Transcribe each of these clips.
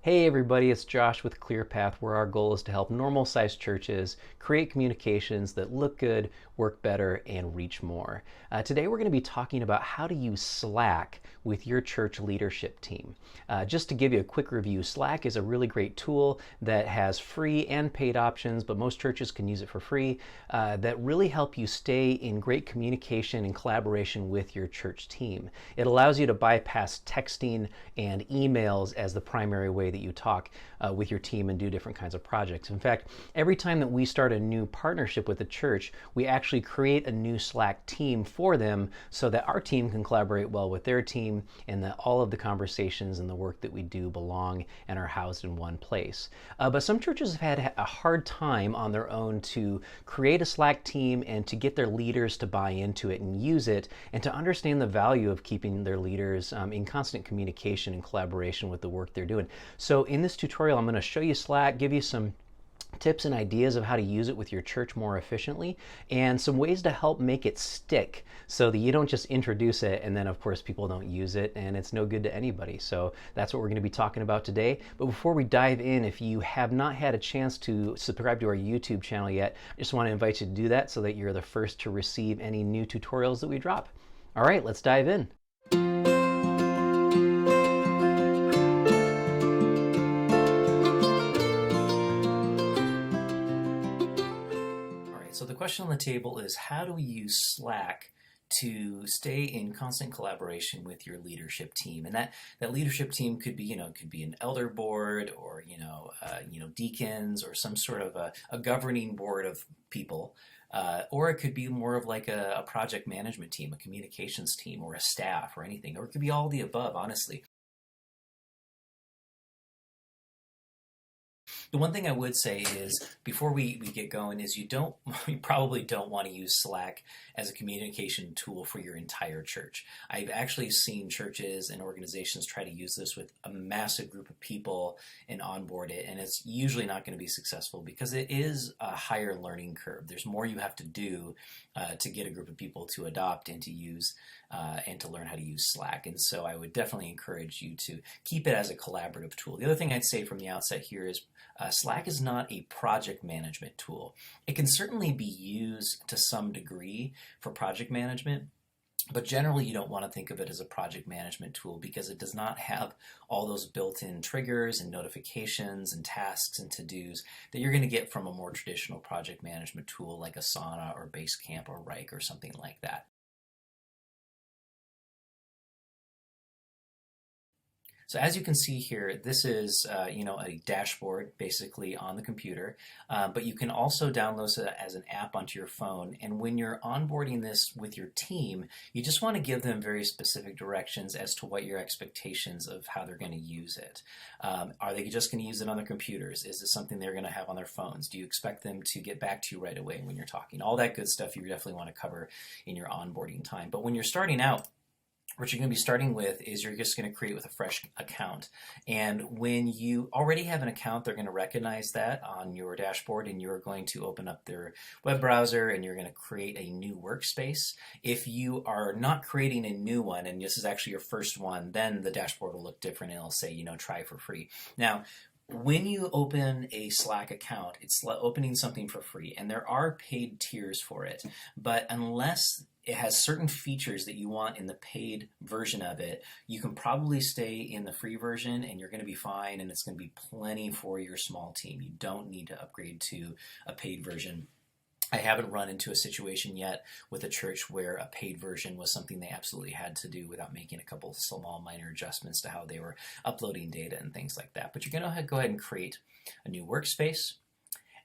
Hey everybody, it's Josh with Clearpath, where our goal is to help normal-sized churches create communications that look good, work better, and reach more. Today we're going to be talking about how to use Slack with your church leadership team. Just to give you a quick review, Slack is a really great tool that has free and paid options, but most churches can use it for free, that really help you stay in great communication and collaboration with your church team. It allows you to bypass texting and emails as the primary way that you talk with your team and do different kinds of projects. In fact, every time that we start a new partnership with a church, we actually create a new Slack team for them so that our team can collaborate well with their team and that all of the conversations and the work that we do belong and are housed in one place. But some churches have had a hard time on their own to create a Slack team and to get their leaders to buy into it and use it and to understand the value of keeping their leaders in constant communication and collaboration with the work they're doing. So in this tutorial, I'm going to show you Slack, give you some tips and ideas of how to use it with your church more efficiently, and some ways to help make it stick so that you don't just introduce it and then of course people don't use it and it's no good to anybody. So that's what we're going to be talking about today. But before we dive in, if you have not had a chance to subscribe to our YouTube channel yet, I just want to invite you to do that so that you're the first to receive any new tutorials that we drop. All right, let's dive in. So the question on the table is, how do we use Slack to stay in constant collaboration with your leadership team? And that leadership team could be, could be an elder board or, deacons or some sort of a governing board of people. Or it could be more of like a project management team, a communications team, or a staff or anything. Or it could be all the above, honestly. The one thing I would say is, before we get going, is you probably don't want to use Slack as a communication tool for your entire church. I've actually seen churches and organizations try to use this with a massive group of people and onboard it, and it's usually not going to be successful because it is a higher learning curve. There's more you have to do to get a group of people to adopt and to use and to learn how to use Slack. And so I would definitely encourage you to keep it as a collaborative tool. The other thing I'd say from the outset here is Slack is not a project management tool. It can certainly be used to some degree for project management, but generally you don't want to think of it as a project management tool because it does not have all those built-in triggers and notifications and tasks and to-dos that you're going to get from a more traditional project management tool like Asana or Basecamp or Rike or something like that. So as you can see here, this is a dashboard basically on the computer, but you can also download it as an app onto your phone. And when you're onboarding this with your team, you just want to give them very specific directions as to what your expectations of how they're going to use it. Are they just going to use it on their computers? Is this something they're going to have on their phones? Do you expect them to get back to you right away when you're talking? All that good stuff you definitely want to cover in your onboarding time. But when you're starting out, what you're going to be starting with is you're just going to create with a fresh account. And when you already have an account, they're going to recognize that on your dashboard, and you're going to open up their web browser and you're going to create a new workspace. If you are not creating a new one, and this is actually your first one, then the dashboard will look different and it'll say, try for free. Now, when you open a Slack account, it's opening something for free, and there are paid tiers for it. But unless it has certain features that you want in the paid version of it, you can probably stay in the free version and you're going to be fine, and it's going to be plenty for your small team. You don't need to upgrade to a paid version. I haven't run into a situation yet with a church where a paid version was something they absolutely had to do without making a couple small minor adjustments to how they were uploading data and things like that. But you're going to go ahead and create a new workspace.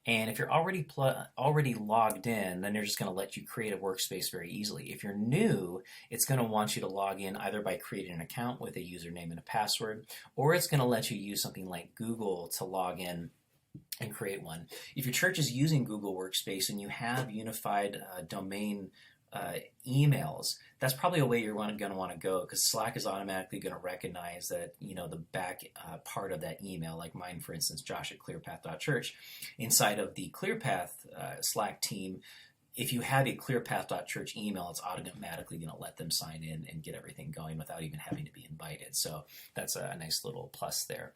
And if you're already logged in, then they're just going to let you create a workspace very easily. If you're new, it's going to want you to log in either by creating an account with a username and a password, or it's going to let you use something like Google to log in and create one. If your church is using Google Workspace and you have unified domain emails, that's probably a way you're going to want to go, because Slack is automatically going to recognize that the back part of that email, like mine for instance, josh@clearpath.church, inside of the Clearpath Slack team, if you have a clearpath.church email, it's automatically going to let them sign in and get everything going without even having to be invited. So that's a nice little plus there.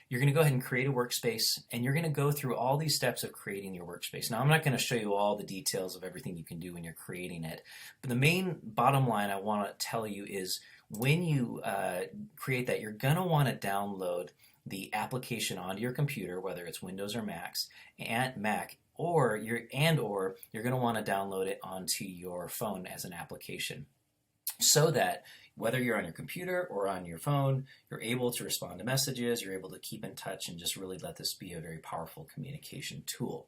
You're going to go ahead and create a workspace, and you're going to go through all these steps of creating your workspace. Now, I'm not going to show you all the details of everything you can do when you're creating it, but the main bottom line I want to tell you is when you create that, you're going to want to download the application onto your computer, whether it's Windows or Mac, or you're going to want to download it onto your phone as an application, so that whether you're on your computer or on your phone, you're able to respond to messages, you're able to keep in touch, and just really let this be a very powerful communication tool.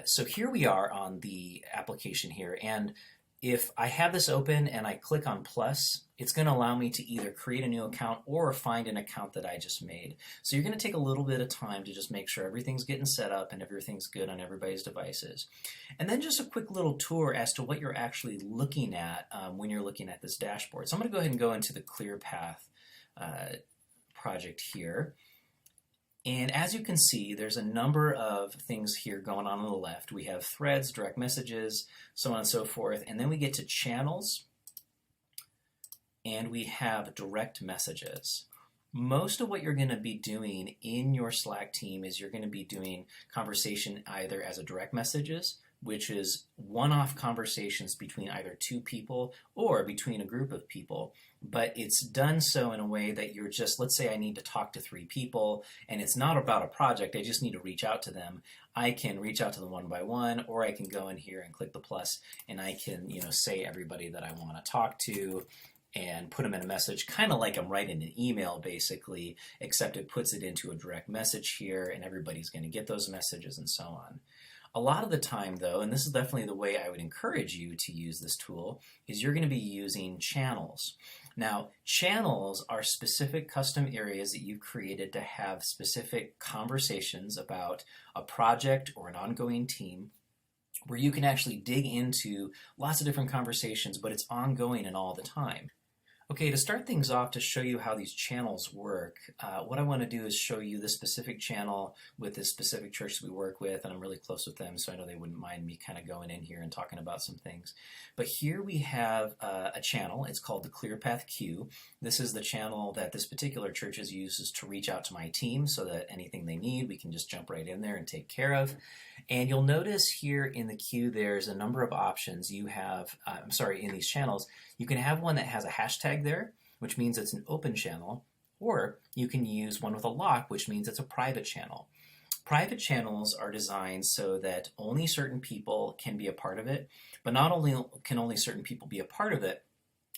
So here we are on the application here, and if I have this open and I click on plus, it's going to allow me to either create a new account or find an account that I just made. So you're going to take a little bit of time to just make sure everything's getting set up and everything's good on everybody's devices. And then just a quick little tour as to what you're actually looking at when you're looking at this dashboard. So I'm going to go ahead and go into the Clearpath project here. And as you can see, there's a number of things here going on the left. We have threads, direct messages, so on and so forth. And then we get to channels, and we have direct messages. Most of what you're going to be doing in your Slack team is you're going to be doing conversation either as a direct messages, which is one-off conversations between either two people or between a group of people. But it's done so in a way that you're just, let's say I need to talk to 3 people, and it's not about a project, I just need to reach out to them. I can reach out to them one by one, or I can go in here and click the plus, and I can, say everybody that I want to talk to, and put them in a message, kind of like I'm writing an email basically, except it puts it into a direct message here, and everybody's going to get those messages and so on. A lot of the time though, and this is definitely the way I would encourage you to use this tool, is you're going to be using channels. Now, channels are specific custom areas that you've created to have specific conversations about a project or an ongoing team, where you can actually dig into lots of different conversations, but it's ongoing and all the time. Okay, to start things off, to show you how these channels work, what I want to do is show you this specific channel with this specific church that we work with, and I'm really close with them, so I know they wouldn't mind me kind of going in here and talking about some things. But here we have a channel. It's called the Clearpath Queue. This is the channel that this particular church uses to reach out to my team, so that anything they need, we can just jump right in there and take care of. And you'll notice here in the queue, there's a number of options. You have, in these channels, you can have one that has a hashtag there, which means it's an open channel, or you can use one with a lock, which means it's a private channel. Private channels are designed so that only certain people can be a part of it, but not only can only certain people be a part of it,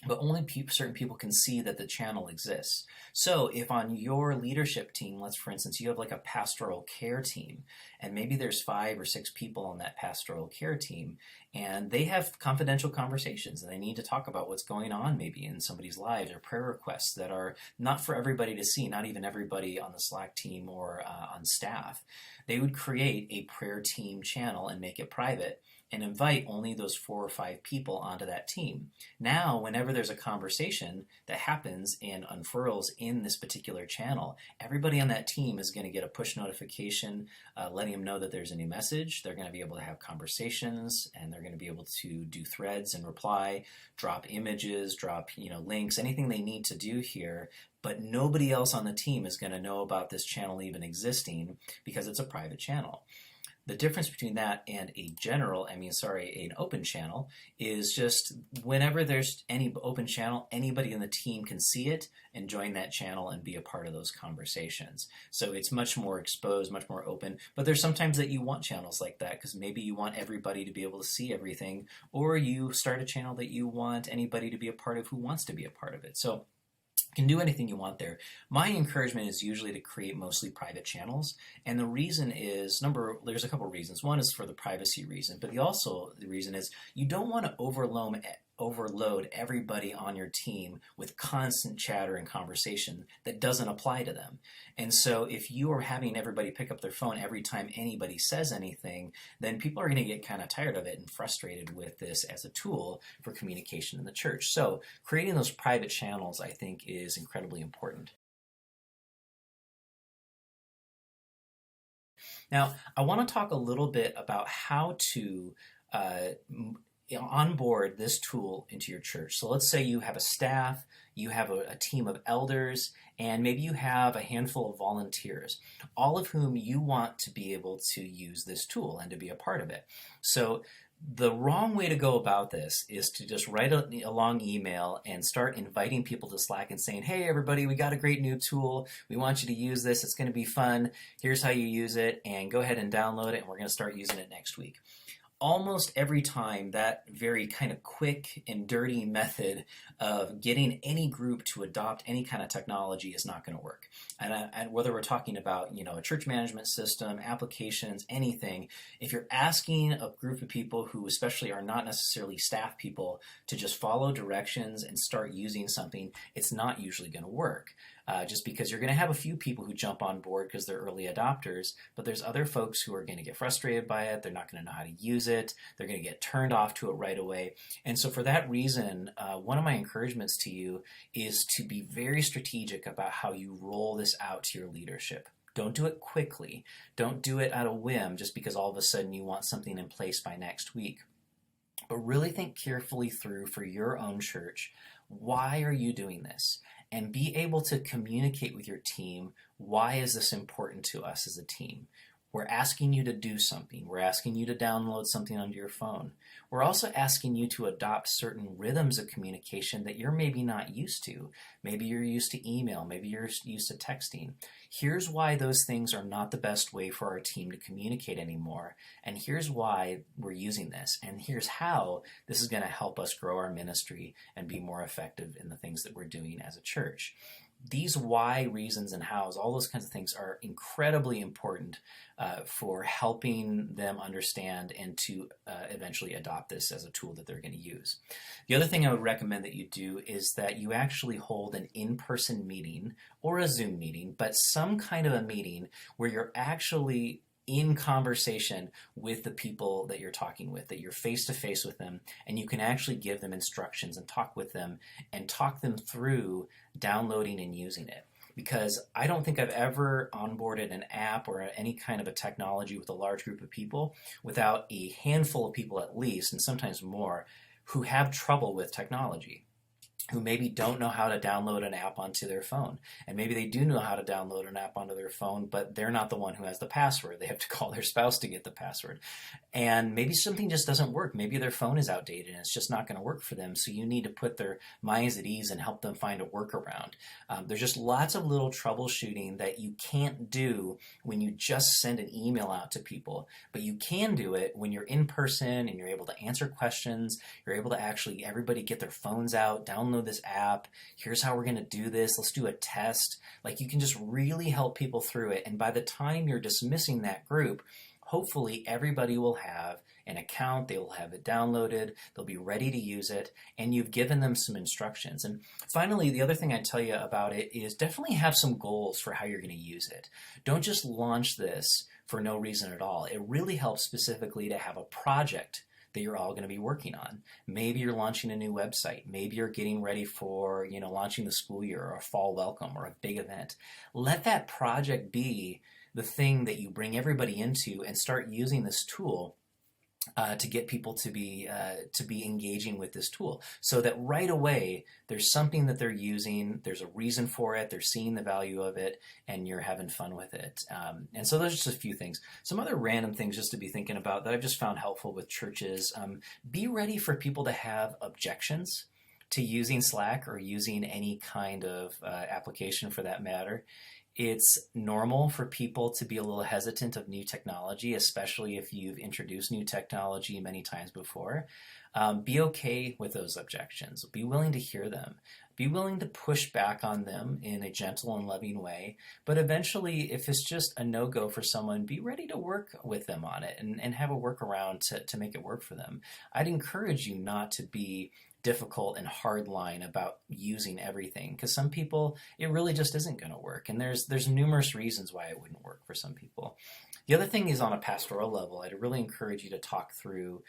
but only certain people can see that the channel exists. So if on your leadership team, for instance, you have like a pastoral care team, and maybe there's 5 or 6 people on that pastoral care team, and they have confidential conversations, and they need to talk about what's going on maybe in somebody's lives, or prayer requests that are not for everybody to see, not even everybody on the Slack team or on staff. They would create a prayer team channel and make it private, and invite only those 4 or 5 people onto that team. Now, whenever there's a conversation that happens and unfurls in this particular channel, everybody on that team is going to get a push notification letting them know that there's a new message. They're going to be able to have conversations, and they're going to be able to do threads and reply, drop images, drop links, anything they need to do here. But nobody else on the team is going to know about this channel even existing because it's a private channel. The difference between that and an open channel is just whenever there's any open channel, anybody in the team can see it and join that channel and be a part of those conversations. So it's much more exposed, much more open, but there's sometimes that you want channels like that because maybe you want everybody to be able to see everything, or you start a channel that you want anybody to be a part of who wants to be a part of it. So you can do anything you want there. My encouragement is usually to create mostly private channels, and the reason is, there's a couple of reasons. One is for the privacy reason, but the reason is you don't want to overload everybody on your team with constant chatter and conversation that doesn't apply to them. And so if you are having everybody pick up their phone every time anybody says anything, then people are going to get kind of tired of it and frustrated with this as a tool for communication in the church. So creating those private channels, I think, is incredibly important. Now, I want to talk a little bit about how to onboard this tool into your church. So let's say you have a staff, you have a team of elders, and maybe you have a handful of volunteers, all of whom you want to be able to use this tool and to be a part of it. So the wrong way to go about this is to just write a long email and start inviting people to Slack and saying, hey, everybody, we got a great new tool. We want you to use this. It's going to be fun. Here's how you use it. And go ahead and download it. And we're going to start using it next week. Almost every time, that very kind of quick and dirty method of getting any group to adopt any kind of technology is not going to work. And whether we're talking about, a church management system, applications, anything, if you're asking a group of people who especially are not necessarily staff people to just follow directions and start using something, it's not usually going to work. Just because you're going to have a few people who jump on board because they're early adopters, but there's other folks who are going to get frustrated by it. They're not going to know how to use it. They're going to get turned off to it right away. And so for that reason, one of my encouragements to you is to be very strategic about how you roll this out to your leadership. Don't do it quickly. Don't do it at a whim just because all of a sudden you want something in place by next week. But really think carefully through for your own church, why are you doing this? And be able to communicate with your team, why is this important to us as a team? We're asking you to do something. We're asking you to download something onto your phone. We're also asking you to adopt certain rhythms of communication that you're maybe not used to. Maybe you're used to email. Maybe you're used to texting. Here's why those things are not the best way for our team to communicate anymore. And here's why we're using this. And here's how this is going to help us grow our ministry and be more effective in the things that we're doing as a church. These why, reasons, and hows, all those kinds of things are incredibly important for helping them understand and to eventually adopt this as a tool that they're going to use. The other thing I would recommend that you do is that you actually hold an in-person meeting or a Zoom meeting, but some kind of a meeting where you're actually in conversation with the people that you're talking with, that you're face to face with them, and you can actually give them instructions and talk with them and talk them through downloading and using it. Because I don't think I've ever onboarded an app or any kind of a technology with a large group of people without a handful of people at least, and sometimes more, who have trouble with technology, who maybe don't know how to download an app onto their phone. And maybe they do know how to download an app onto their phone, but they're not the one who has the password. They have to call their spouse to get the password. And maybe something just doesn't work. Maybe their phone is outdated and it's just not going to work for them. So you need to put their minds at ease and help them find a workaround. There's just lots of little troubleshooting that you can't do when you just send an email out to people. But you can do it when you're in person and you're able to answer questions. You're able to actually, everybody get their phones out, download this app. Here's how we're going to do this. Let's do a test. Like, you can just really help people through it. And by the time you're dismissing that group, hopefully everybody will have an account, they will have it downloaded, they'll be ready to use it, and you've given them some instructions. And finally, the other thing I tell you about it is definitely have some goals for how you're going to use it. Don't just launch this for no reason at all. It really helps specifically to have a project that you're all going to be working on. Maybe you're launching a new website. Maybe you're getting ready for, launching the school year or a fall welcome or a big event. Let that project be the thing that you bring everybody into and start using this tool to get people to be engaging with this tool, so that right away there's something that they're using, there's a reason for it, they're seeing the value of it, and you're having fun with it. And so those are just a few things. Some other random things just to be thinking about that I've just found helpful with churches. Be ready for people to have objections to using Slack or using any kind of application for that matter. It's normal for people to be a little hesitant of new technology, especially if you've introduced new technology many times before. Be okay with those objections. Be willing to hear them. Be willing to push back on them in a gentle and loving way. But eventually, if it's just a no-go for someone, be ready to work with them on it and have a workaround to make it work for them. I'd encourage you not to be difficult and hardline about using everything, because some people, it really just isn't going to work, and there's numerous reasons why it wouldn't work for some people. The other thing is, on a pastoral level, I'd really encourage you to talk through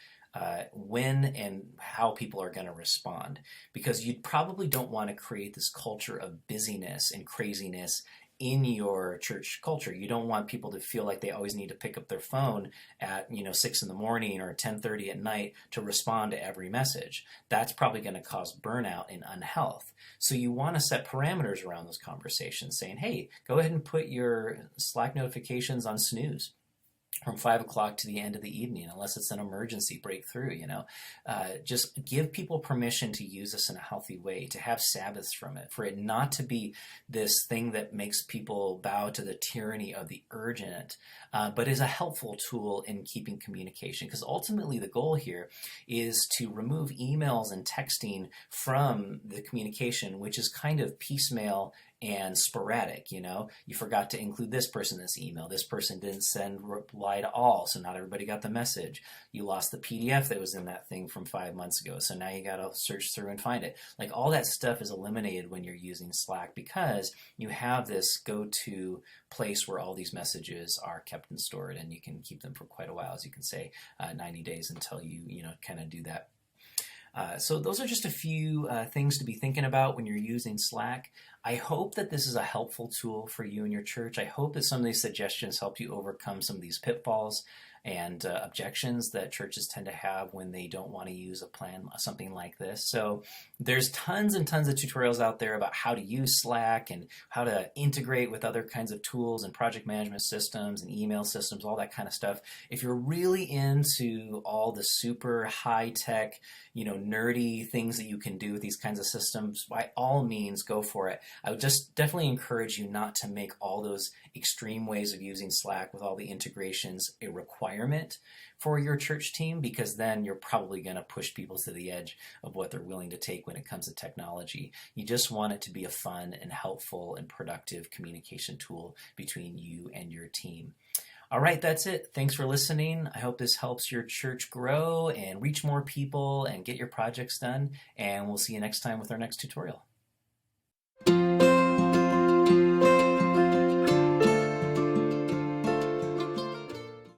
when and how people are going to respond, because you probably don't want to create this culture of busyness and craziness in your church culture. You don't want people to feel like they always need to pick up their phone at 6 in the morning or 10:30 at night to respond to every message. That's probably going to cause burnout and unhealth. So you want to set parameters around those conversations, saying, hey, go ahead and put your Slack notifications on snooze from 5 o'clock to the end of the evening, unless it's an emergency breakthrough. Just give people permission to use this in a healthy way, to have Sabbaths from it, for it not to be this thing that makes people bow to the tyranny of the urgent, but is a helpful tool in keeping communication. Because ultimately the goal here is to remove emails and texting from the communication, which is kind of piecemeal and sporadic. You forgot to include this person in this email. This person didn't send reply to all, so not everybody got the message. You lost the PDF that was in that thing from 5 months ago, so now you got to search through and find it. Like, all that stuff is eliminated when you're using Slack, because you have this go-to place where all these messages are kept and stored, and you can keep them for quite a while, as you can say, 90 days until you kind of do that. So those are just a few things to be thinking about when you're using Slack. I hope that this is a helpful tool for you and your church. I hope that some of these suggestions help you overcome some of these pitfalls and objections that churches tend to have when they don't want to use a plan, something like this. So there's tons and tons of tutorials out there about how to use Slack and how to integrate with other kinds of tools and project management systems and email systems, all that kind of stuff. If you're really into all the super high-tech, nerdy things that you can do with these kinds of systems, by all means, go for it. I would just definitely encourage you not to make all those extreme ways of using Slack with all the integrations a requirement for your church team, because then you're probably going to push people to the edge of what they're willing to take when it comes to technology. You just want it to be a fun and helpful and productive communication tool between you and your team. All right, that's it. Thanks for listening. I hope this helps your church grow and reach more people and get your projects done. And we'll see you next time with our next tutorial.